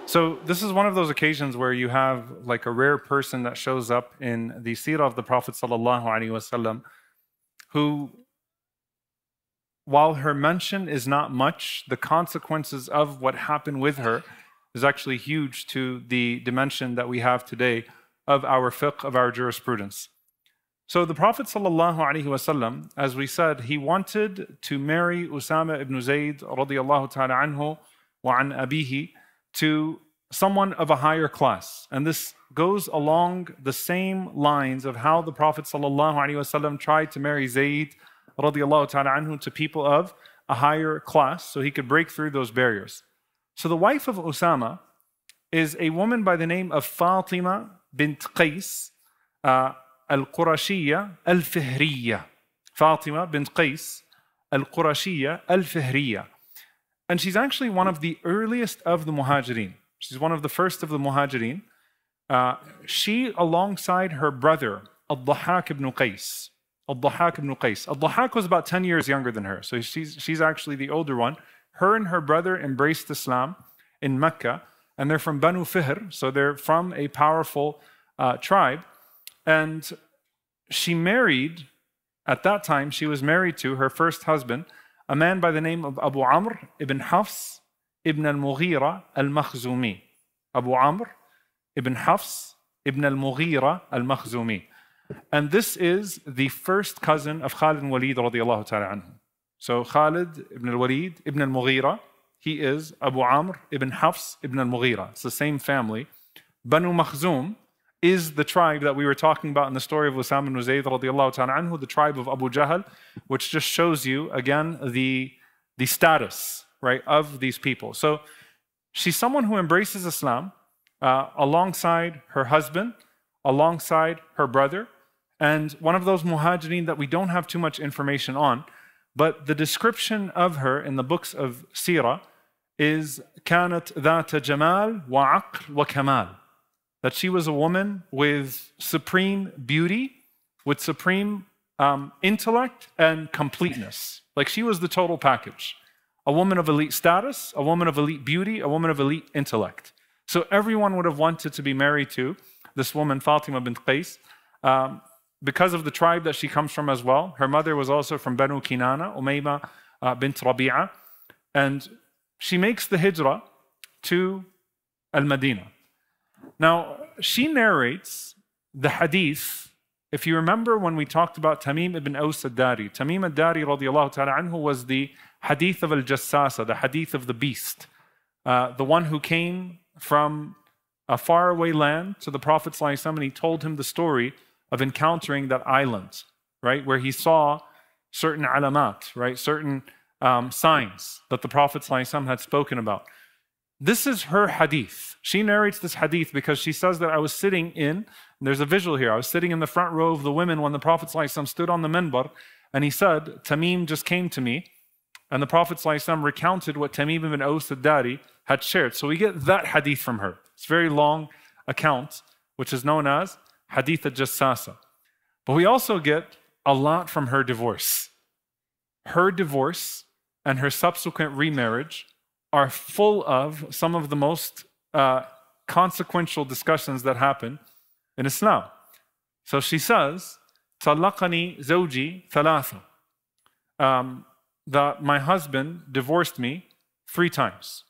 So this is one of those occasions where you have like a rare person that shows up in the seerah of the Prophet ﷺ, who, while her mention is not much, the consequences of what happened with her is actually huge to the dimension that we have today of our fiqh, of our jurisprudence. So the Prophet ﷺ, as we said, he wanted to marry Usama ibn Zayd radiyallahu ta'ala anhu wa an abihi to someone of a higher class. And this goes along the same lines of how the Prophet ﷺ tried to marry Zayd radiyallahu ta'ala anhu to people of a higher class so he could break through those barriers. So the wife of Usama is a woman by the name of Fatima bint Qays al-Qurashiyya al-Fihriyya. Fatima bint Qays al-Qurashiyya al-Fihriyya. And she's actually one of the earliest of the Muhajirin. She's one of the first of the Muhajirin. She, alongside her brother, Dajjal ibn Qays. Dajjal ibn Qays. Dajjal was about 10 years younger than her, so she's actually the older one. Her and her brother embraced Islam in Mecca, and they're from Banu Fihr, so they're from a powerful tribe. And she married, at that time, she was married to her first husband, a man by the name of Abu Amr ibn Hafs ibn al-Mughira al-Makhzumi. Abu Amr ibn Hafs ibn al-Mughira al-Makhzumi. And this is the first cousin of Khalid ibn Walid radiyallahu ta'ala anhu. So Khalid ibn al-Walid ibn al-Mughira, he is Abu Amr ibn Hafs ibn al-Mughira. It's the same family. Banu Makhzum is the tribe that we were talking about in the story of Usama ibn Zayd radiyallahu ta'ala anhu, the tribe of Abu Jahl, which just shows you, again, the status, right, of these people. So she's someone who embraces Islam alongside her husband, alongside her brother, and one of those muhajirin that we don't have too much information on, but the description of her in the books of Sirah is كانت ذات جمال وعقل وكمال. That she was a woman with supreme beauty, with supreme intellect and completeness. Like she was the total package. A woman of elite status, a woman of elite beauty, a woman of elite intellect. So everyone would have wanted to be married to this woman, Fatima bint Qays, because of the tribe that she comes from as well. Her mother was also from Banu Kinana, Umayma bint Rabi'a. And she makes the hijrah to Al-Madinah. Now, she narrates the hadith. If you remember when we talked about Tamim ibn Aws al-Dari, Tamim al-Dari radiyallahu ta'ala anhu was the hadith of al-Jassasa, the hadith of the beast. The one who came from a faraway land to the Prophet ﷺ, and he told him the story of encountering that island, right, where he saw certain alamat, right, certain signs that the Prophet ﷺ had spoken about. This is her hadith. She narrates this hadith because she says that I was sitting in, there's a visual here, I was sitting in the front row of the women when the Prophet ﷺ stood on the minbar, and he said, Tamim just came to me, and the Prophet ﷺ recounted what Tamim ibn Aws al-Dari had shared. So we get that hadith from her. It's a very long account, which is known as Hadith al-Jassasa. But we also get a lot from her divorce. Her divorce and her subsequent remarriage are full of some of the most consequential discussions that happen in Islam. So she says, "Talaqani zawji thalatha," that my husband divorced me 3 times.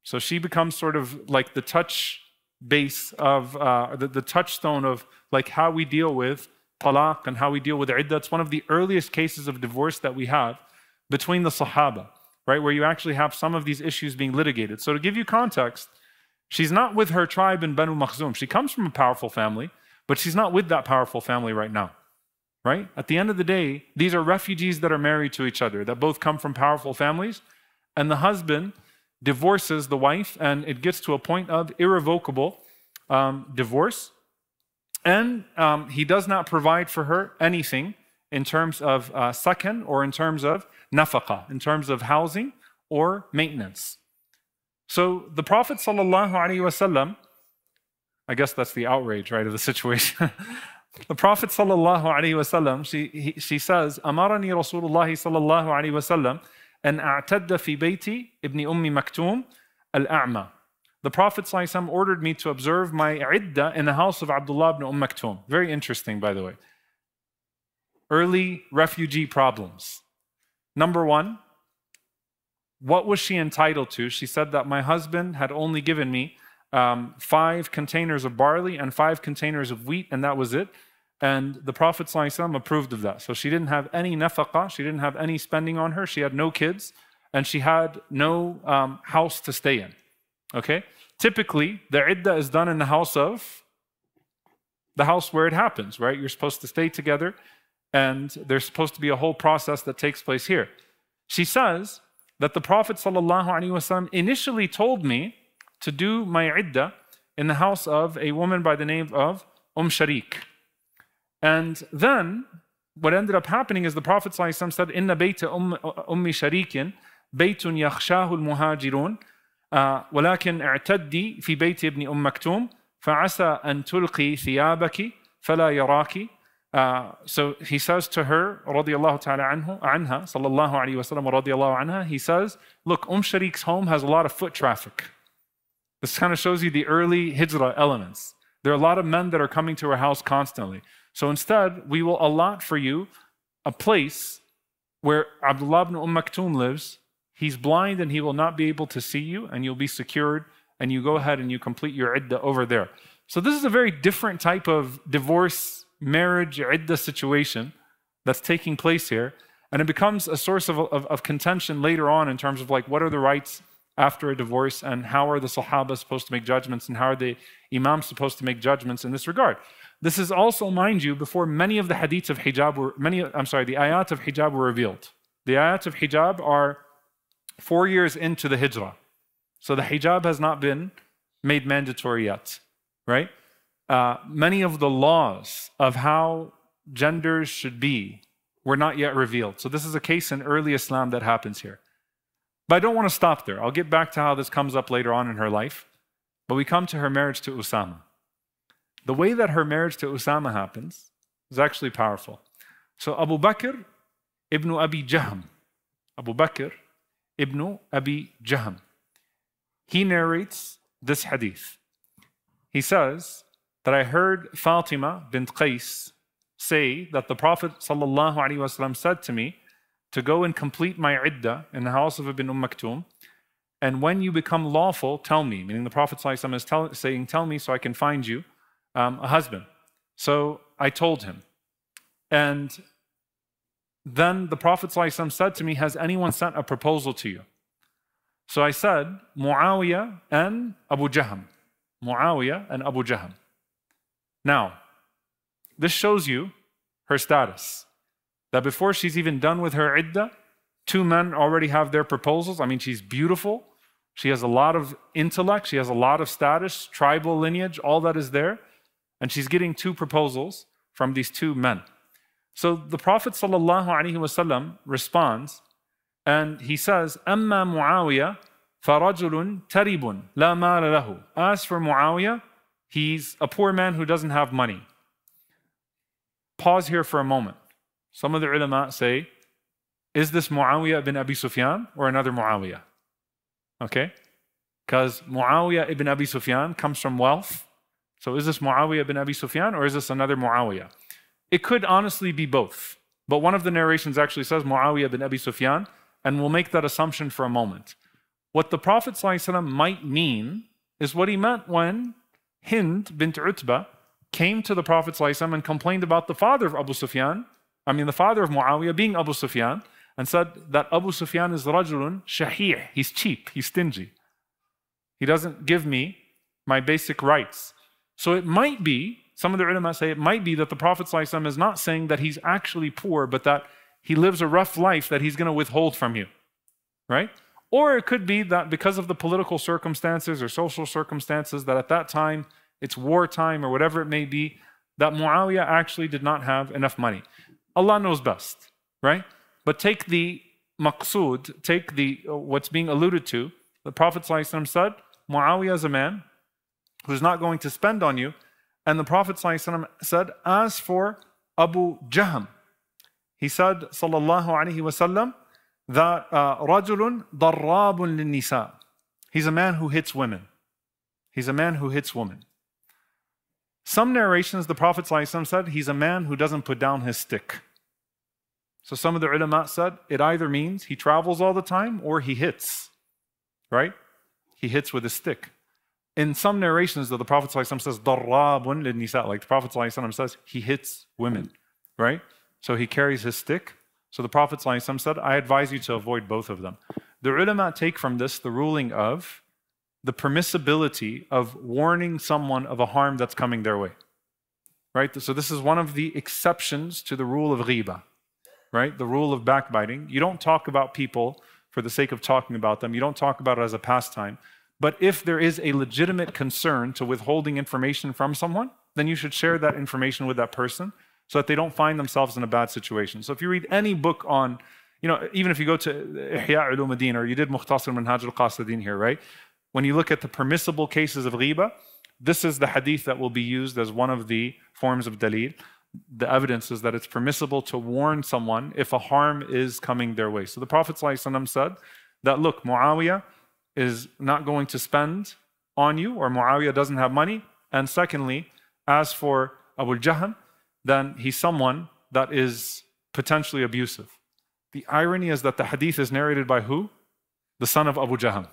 So she becomes sort of like the touch base of the touchstone of like how we deal with talaq and how we deal with iddah. It's one of the earliest cases of divorce that we have between the Sahabah, right, where you actually have some of these issues being litigated. So to give you context, she's not with her tribe in Banu Makhzum. She comes from a powerful family, but she's not with that powerful family right now, right? At the end of the day, these are refugees that are married to each other, that both come from powerful families, and the husband divorces the wife, and it gets to a point of irrevocable divorce, and he does not provide for her anything in terms of sakan or in terms of nafaqah, in terms of housing or maintenance. So the Prophet ﷺ, I guess that's the outrage, right, of the situation. The Prophet ﷺ, she says, Amarani Rasulullah sallallahu alayhi wa sallam an a'tadda fi bayti ibn Ummi Maktoum al-a'ma the Prophet ﷺ ordered me to observe my iddah in the house of Abdullah ibn Maktoum. Very interesting, by the way. Early refugee problems. Number one, what was she entitled to? She said that my husband had only given me 5 containers of barley and 5 containers of wheat, and that was it. And the Prophet ﷺ approved of that. So she didn't have any nafaqah, she didn't have any spending on her, she had no kids, and she had no house to stay in. Okay? Typically, the iddah is done in the house where it happens, right? You're supposed to stay together, and there's supposed to be a whole process that takes place here. She says that the Prophet ﷺ initially told me to do my iddah in the house of a woman by the name of Sharik. And then, what ended up happening is the Prophet ﷺ said, "Inna bayta ummi sharikin baytun yakhshahu al-muhajirun, walakin i'taddi fi bayti ibn Maktoum, fa'asa an tulqi thiyabaki fala yaraki." So he says to her, radiyallahu ta'ala anha, sallallahu alayhi wa sallam, radiyallahu anha, he says, look, Sharik's home has a lot of foot traffic. This kind of shows you the early hijrah elements. There are a lot of men that are coming to her house constantly. So instead, we will allot for you a place where Abdullah ibn Maktoum lives. He's blind and he will not be able to see you, and you'll be secured, and you go ahead and you complete your iddah over there. So this is a very different type of divorce, marriage, iddah situation that's taking place here. And it becomes a source of contention later on in terms of like, what are the rights after a divorce, and how are the Sahabah supposed to make judgments, and how are the Imams supposed to make judgments in this regard. This is also, mind you, before many of the hadiths of hijab were, the ayat of hijab were revealed. The ayat of hijab are 4 years into the hijrah. So the hijab has not been made mandatory yet, right? Many of the laws of how genders should be were not yet revealed. So this is a case in early Islam that happens here. But I don't want to stop there. I'll get back to how this comes up later on in her life. But we come to her marriage to Usama. The way that her marriage to Usama happens is actually powerful. So Abu Bakr ibn Abi Jahm, Abu Bakr ibn Abi Jahm, he narrates this hadith. He says that I heard Fatima bint Qays say that the Prophet ﷺ said to me to go and complete my iddah in the house of Ibn Maktoum, and when you become lawful, tell me. Meaning the Prophet ﷺ is saying, tell me so I can find you a husband. So I told him. And then the Prophet ﷺ said to me, has anyone sent a proposal to you? So I said, Muawiyah and Abu Jahm. Muawiyah and Abu Jahm. Now, this shows you her status. That before she's even done with her iddah, 2 men already have their proposals. I mean, she's beautiful. She has a lot of intellect. She has a lot of status, tribal lineage, all that is there. And she's getting 2 proposals from these 2 men. So the Prophet ﷺ responds, and he says, أَمَّا مُعَاوِيَةٌ فَرَجُلٌ تَرِبٌ لَا مَالَ لَهُ. As for Muawiyah, he's a poor man who doesn't have money. Pause here for a moment. Some of the ulama say, is this Muawiyah ibn Abi Sufyan or another Muawiyah? Okay? Because Muawiyah ibn Abi Sufyan comes from wealth. So is this Muawiyah ibn Abi Sufyan or is this another Muawiyah? It could honestly be both. But one of the narrations actually says Muawiyah ibn Abi Sufyan, and we'll make that assumption for a moment. What the Prophet ﷺ might mean is what he meant when Hind bint Utbah came to the Prophet ﷺ and complained about the father of Abu Sufyan, the father of Muawiyah being Abu Sufyan, and said that Abu Sufyan is rajulun shahih. He's cheap, he's stingy. He doesn't give me my basic rights. So it might be, some of the ulama say it might be that the Prophet ﷺ is not saying that he's actually poor, but that he lives a rough life that he's going to withhold from you, right? Or it could be that because of the political circumstances or social circumstances that at that time, it's wartime or whatever it may be, that Muawiyah actually did not have enough money. Allah knows best, right? But take the maqsood, take the what's being alluded to. The Prophet ﷺ said, Muawiyah is a man who's not going to spend on you. And the Prophet ﷺ said, as for Abu Jahm, he said, sallallahu alaihi wasallam, that rajulun darrabun linnisa. He's a man who hits women. He's a man who hits women. Some narrations, the Prophet ﷺ said, he's a man who doesn't put down his stick. So some of the ulama said, it either means he travels all the time or he hits, right? He hits with his stick. In some narrations, though, the Prophet ﷺ says, ضَرَّابٌ لِلنِّسَاء, like the Prophet ﷺ says, he hits women, right? So he carries his stick. So the Prophet ﷺ said, I advise you to avoid both of them. The ulama take from this the ruling of the permissibility of warning someone of a harm that's coming their way, right? So this is one of the exceptions to the rule of ghibah, right? The rule of backbiting. You don't talk about people for the sake of talking about them. You don't talk about it as a pastime. But if there is a legitimate concern to withholding information from someone, then you should share that information with that person so that they don't find themselves in a bad situation. So if you read any book on, even if you go to Ihya Ulum ad-Din or you did Mukhtasar Manhaj al-Qasidin here, right? When you look at the permissible cases of ghibah, this is the hadith that will be used as one of the forms of dalil. The evidence is that it's permissible to warn someone if a harm is coming their way. So the Prophet ﷺ said that, look, Muawiyah is not going to spend on you, or Muawiyah doesn't have money. And secondly, as for Abu Jahm, then he's someone that is potentially abusive. The irony is that the hadith is narrated by who? The son of Abu Jahm.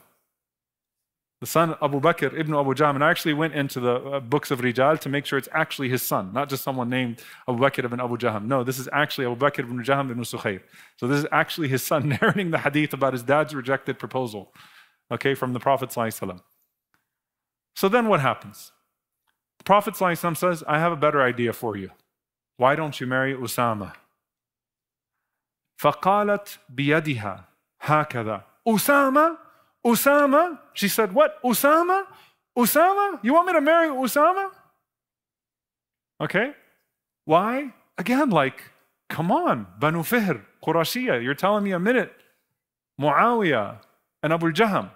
The son Abu Bakr ibn Abu Jahm. And I actually went into the books of Rijal to make sure it's actually his son, not just someone named Abu Bakr ibn Abu Jahm. No, this is actually Abu Bakr ibn Jahm ibn Sukhayr. So this is actually his son narrating the hadith about his dad's rejected proposal, okay, from the Prophet ﷺ. So then what happens? The Prophet ﷺ says, I have a better idea for you. Why don't you marry Usama? فَقَالَتْ بِيَدِهَا هَكَذَا Usama? Usama? She said, what? Usama? Usama? You want me to marry Usama? Okay. Why? Again, like, come on, Banu Fihr, Qurashiyya, you're telling me a minute. Muawiyah and Abu Jahm.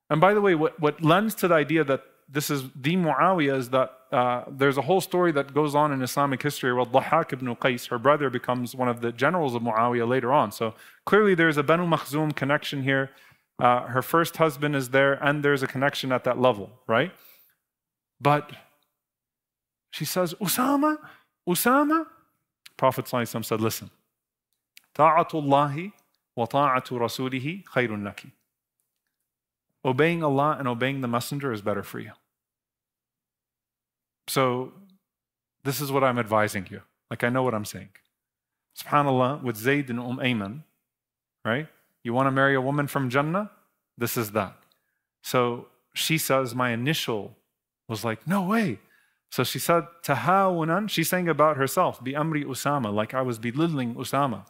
And by the way, what lends to the idea that this is the Muawiyah is that there's a whole story that goes on in Islamic history where Dajjal ibn Qays, her brother, becomes one of the generals of Muawiyah later on. So clearly there's a Banu Makhzum connection here. Her first husband is there, and there's a connection at that level, right? But she says, Usama? Usama? Prophet ﷺ said, listen, Ta'atullahi wa ta'atu rasulihi khayrun laki. Obeying Allah and obeying the Messenger is better for you. So this is what I'm advising you. Like, I know what I'm saying. SubhanAllah, with Zayd and Ayman, right? You want to marry a woman from Jannah? This is that. So she says, my initial was like, no way. So she said, tahawunan, she's saying about herself, bi amri Usama, like I was belittling Usama.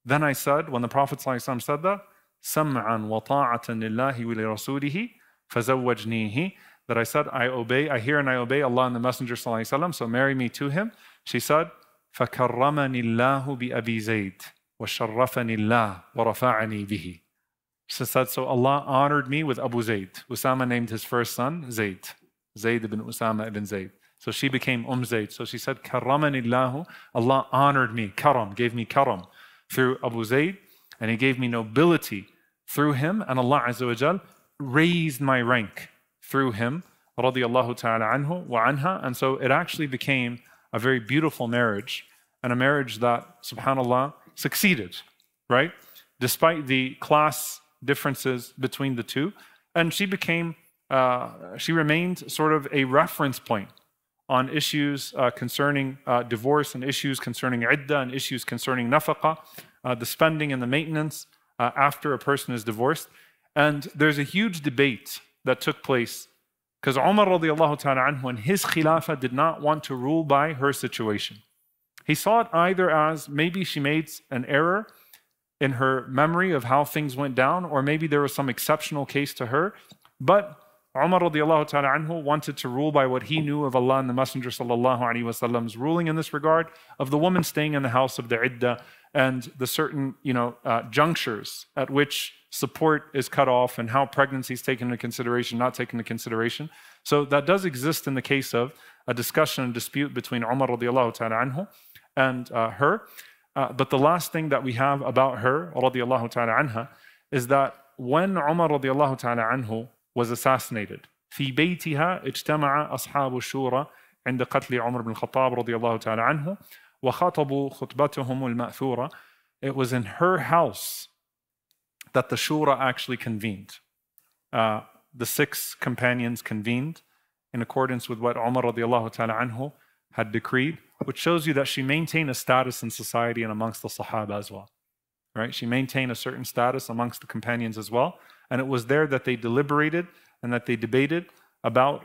Then I said, when the Prophet ﷺ said that, sam'an wa ta'atan lillahi wa li rasulihi fazawwajnihi, that I said, I hear and I obey Allah and the Messenger ﷺ, so marry me to him. She said, فَكَرَّمَنِ اللَّهُ بِأَبِي زَيْدٍ وَشَرَّفَنِ اللَّهُ وَرَفَعَنِي بِهِ. She said, so Allah honored me with Abu Zayd. Usama named his first son Zayd. Zayd ibn Usama ibn Zayd. So she became Zayd. So she said, كَرَّمَنِ اللَّهُ, Allah honored me, karam, gave me karam through Abu Zayd, and He gave me nobility through him, and Allah Azza wa Jal raised my rank through him, radiyallahu ta'ala anhu wa anha. And so it actually became a very beautiful marriage, and a marriage that, subhanAllah, succeeded, right? Despite the class differences between the two. And she remained sort of a reference point on issues concerning divorce, and issues concerning iddah, and issues concerning nafaqah, the spending and the maintenance after a person is divorced. And there's a huge debate that took place because Umar radiallahu ta'ala anhu in his khilafah did not want to rule by her situation. He saw it either as maybe she made an error in her memory of how things went down, or maybe there was some exceptional case to her. But Umar radiallahu ta'ala anhu wanted to rule by what he knew of Allah and the Messenger sallallahu alaihi wasallam's ruling in this regard, of the woman staying in the house of the iddah, and the certain junctures at which support is cut off, and how pregnancy is taken into consideration, not taken into consideration. So that does exist in the case of a discussion and dispute between Umar radiallahu ta'ala anhu and her. But the last thing that we have about her radiallahu ta'ala anha is that when Umar radiallahu ta'ala anhu was assassinated, في بيتها اجتمع أصحاب الشورى عند قتل عمر بن الخطاب رضي الله تعالى عنه وخطبوا خطبتهم المأثورة. It was in her house that the shura actually convened. The 6 companions convened in accordance with what Umar radiallahu ta'ala anhu had decreed, which shows you that she maintained a status in society and amongst the Sahabah as well. Right? She maintained a certain status amongst the companions as well. And it was there that they deliberated and that they debated about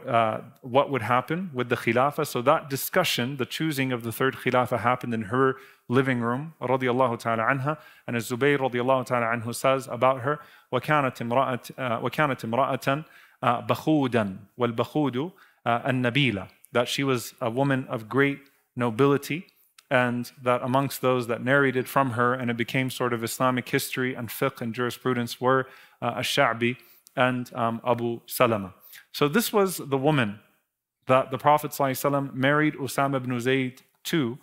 what would happen with the khilafah. So that discussion, the choosing of the 3rd khilafah, happened in her living room, radiallahu ta'ala anha. And as Zubayr radiallahu ta'ala anhu says about her, وَكَانَتْ امْرَأَةً بَخُودًا وَالْبَخُودُ النَّبِيلَةً, that she was a woman of great nobility, and that amongst those that narrated from her, and it became sort of Islamic history and fiqh and jurisprudence, were Ash-Sha'bi and Abu Salama. So this was the woman that the Prophet ﷺ married Usama ibn Zayd to,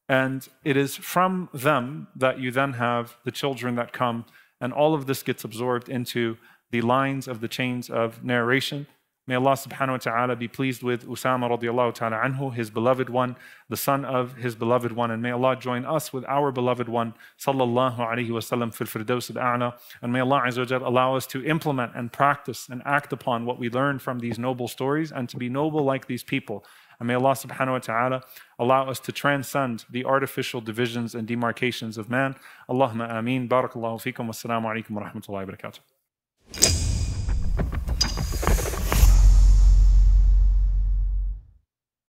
and it is from them that you then have the children that come, and all of this gets absorbed into the lines of the chains of narration. May Allah subhanahu wa ta'ala be pleased with Usama radiallahu ta'ala anhu, his beloved one, the son of his beloved one, and may Allah join us with our beloved one, sallallahu alayhi wa sallam, fil firdaus al-a'la, and may Allah azza wa jal allow us to implement and practice and act upon what we learn from these noble stories, and to be noble like these people. And may Allah subhanahu wa ta'ala allow us to transcend the artificial divisions and demarcations of man. Allahumma ameen. Barakallahu feekum. Wassalamu alaikum wa rahmatullahi wa barakatuh.